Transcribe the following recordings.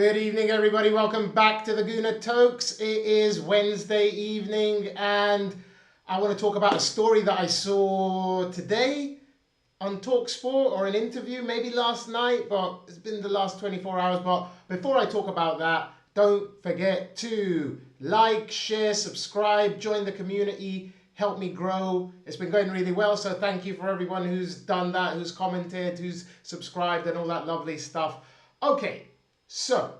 Good evening, everybody. Welcome back to the Guna Talks. It is Wednesday evening, and I want to talk about a story that I saw today on TALKSPORT, or an interview maybe last night, but it's been the last 24 hours. But before I talk about that, don't forget to like, share, subscribe, join the community, help me grow. It's been going really well, so thank you for everyone who's done that, who's commented, who's subscribed, and all that lovely stuff. Okay. So,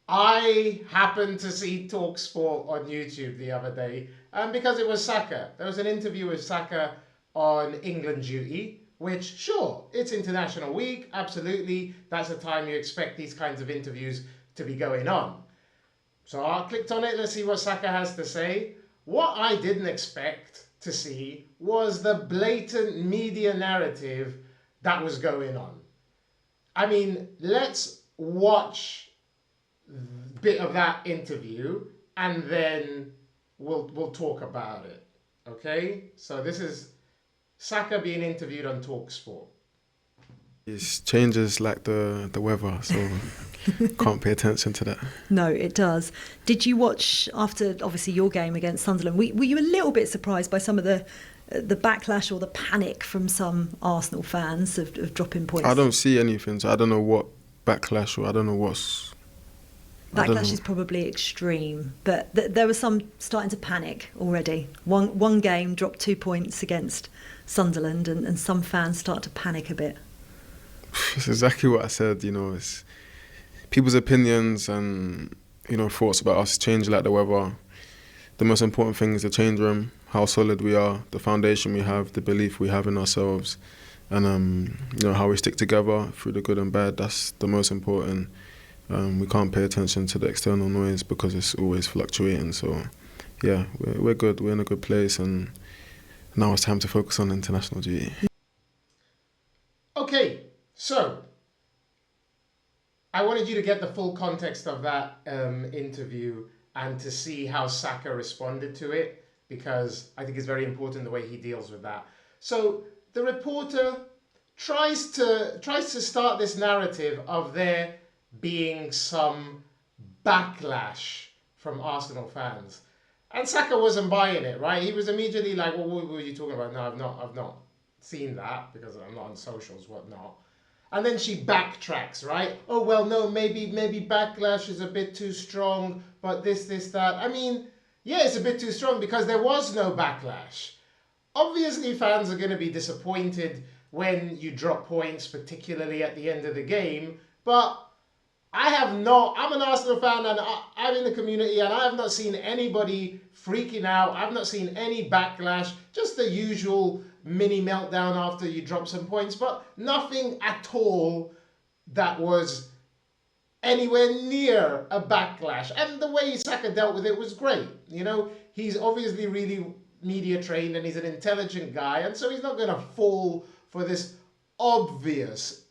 I happened to see TALKSPORT on YouTube the other day, and because it was Saka. There was an interview with Saka on England duty, which, sure, it's International Week, absolutely. That's the time you expect these kinds of interviews to be going on. So I clicked on it, let's see what Saka has to say. What I didn't expect to see was the blatant media narrative that was going on. I mean, let's watch a bit of that interview and then we'll talk about it. Okay? So this is Saka being interviewed on TALKSPORT. It changes like the weather, so can't pay attention to that. No, it does. Did you watch, after obviously your game against Sunderland, were you a little bit surprised by some of the backlash or the panic from some Arsenal fans of dropping points? I don't see anything, so I don't know what backlash, or I don't know what's... Backlash is probably extreme, but there was some starting to panic already. One game dropped 2 points against Sunderland, and some fans start to panic a bit. It's exactly what I said, it's people's opinions and, thoughts about us change like the weather. The most important thing is the change room, how solid we are, the foundation we have, the belief we have in ourselves, and how we stick together through the good and bad. That's the most important. We can't pay attention to the external noise because it's always fluctuating. So, yeah, we're good. We're in a good place, and now it's time to focus on international duty. Okay, so I wanted you to get the full context of that interview and to see how Saka responded to it, because I think it's very important the way he deals with that. So the reporter tries to start this narrative of there being some backlash from Arsenal fans, and Saka wasn't buying it. Right? He was immediately like, "Well, what were you talking about?" No, I've not seen that because I'm not on socials, whatnot. And then she backtracks, right? Oh, well, no, maybe backlash is a bit too strong, but this, that. I mean, yeah, it's a bit too strong because there was no backlash. Obviously, fans are going to be disappointed when you drop points, particularly at the end of the game. But I'm an Arsenal fan, and I'm in the community, and I have not seen anybody freaking out. I've not seen any backlash, just the usual mini meltdown after you drop some points, but nothing at all that was anywhere near a backlash. And the way Saka dealt with it was great. He's obviously really media trained, and he's an intelligent guy, and so he's not going to fall for this obvious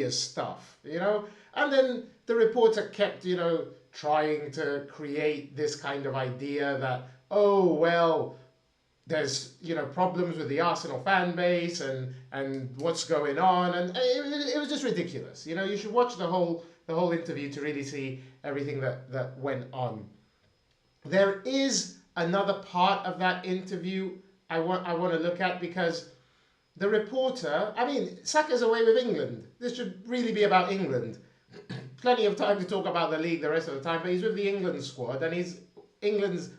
stuff, And then the reporter kept, trying to create this kind of idea that, oh, well, there's, problems with the Arsenal fan base and what's going on. And it was just ridiculous. You should watch the whole interview to really see everything that went on. There is another part of that interview I want to look at, because the reporter, Saka's away with England. This should really be about England. Plenty of time to talk about the league the rest of the time, but he's with the England squad, and he's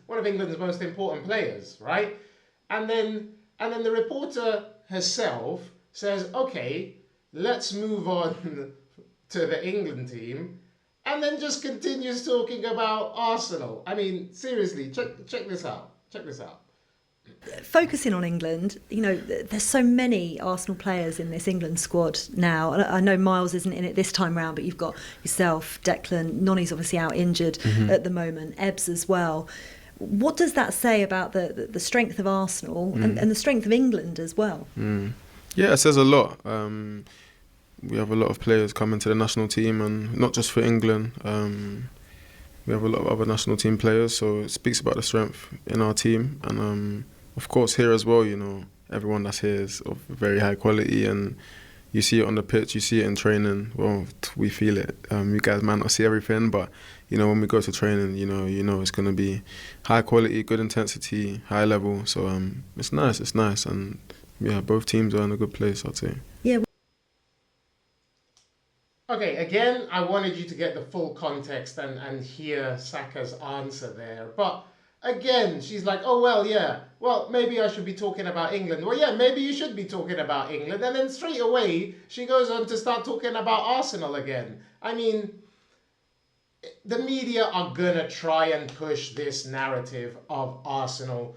one of England's most important players, right? And then the reporter herself says, okay, let's move on to the England team, and then just continues talking about Arsenal. Seriously, check this out. Focusing on England, there's so many Arsenal players in this England squad now. I know Miles isn't in it this time round, but you've got yourself, Declan, Nonny's obviously out injured at the moment, Ebbs as well. What does that say about the strength of Arsenal and the strength of England as well? Yeah, it says a lot. We have a lot of players coming to the national team, and not just for England. We have a lot of other national team players, so it speaks about the strength in our team. And of course here as well, everyone that's here is of very high quality, and You see it on the pitch, you see it in training. Well, we feel it. You guys might not see everything, but when we go to training, you know it's gonna be high quality, good intensity, high level. So it's nice, and yeah, both teams are in a good place, I'd say. Yeah. Okay, again, I wanted you to get the full context and hear Saka's answer there. But again, she's like, oh, well, yeah, well, maybe I should be talking about England. Well, yeah, maybe you should be talking about England. And then straight away, she goes on to start talking about Arsenal again. I mean, the media are going to try and push this narrative of Arsenal,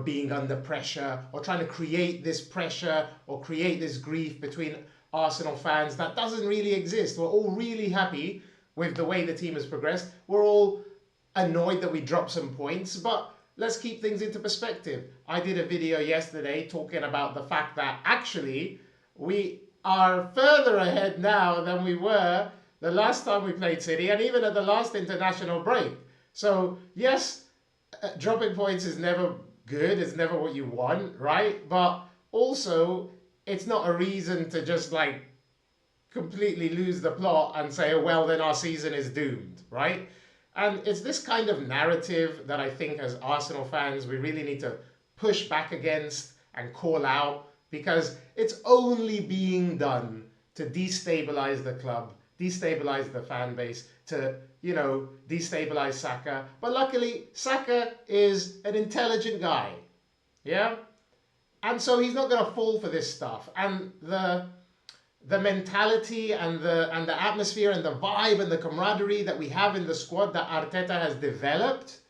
being under pressure, or trying to create this pressure or create this grief between Arsenal fans that doesn't really exist. We're all really happy with the way the team has progressed. We're all annoyed that we dropped some points, but let's keep things into perspective. I did a video yesterday talking about the fact that actually we are further ahead now than we were the last time we played City, and even at the last international break. So yes, dropping points is never good. It's never what you want, right? But also, it's not a reason to just completely lose the plot and say, oh, well, then our season is doomed, right? And it's this kind of narrative that I think as Arsenal fans, we really need to push back against and call out, because it's only being done to destabilize the club, destabilize the fan base, to, destabilize Saka. But luckily, Saka is an intelligent guy, yeah? And so he's not going to fall for this stuff. And the mentality and the atmosphere and the vibe and the camaraderie that we have in the squad that Arteta has developed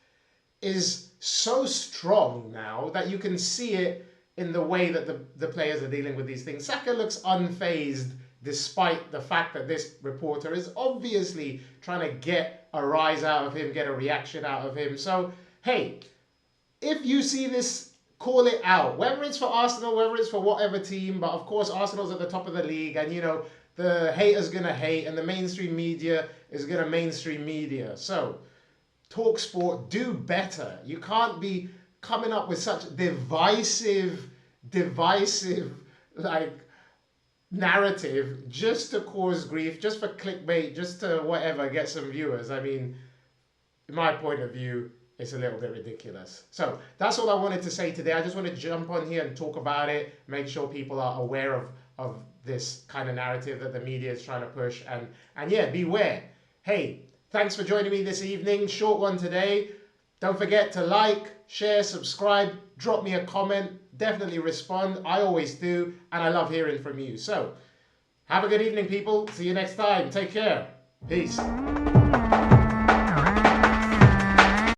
is so strong now that you can see it in the way that the players are dealing with these things. Saka looks unfazed despite the fact that this reporter is obviously trying to get a rise out of him, get a reaction out of him. So, hey, if you see this, call it out, whether it's for Arsenal, whether it's for whatever team. But of course, Arsenal's at the top of the league, and the haters gonna hate, and the mainstream media is gonna mainstream media. So, TALKSPORT, do better. You can't be coming up with such divisive narrative just to cause grief, just for clickbait, just to whatever, get some viewers. I mean, in my point of view, it's a little bit ridiculous. So that's all I wanted to say today. I just want to jump on here and talk about it, make sure people are aware of this kind of narrative that the media is trying to push. And yeah, beware. Hey, thanks for joining me this evening. Short one today. Don't forget to like, share, subscribe, drop me a comment. Definitely respond. I always do. And I love hearing from you. So have a good evening, people. See you next time. Take care. Peace.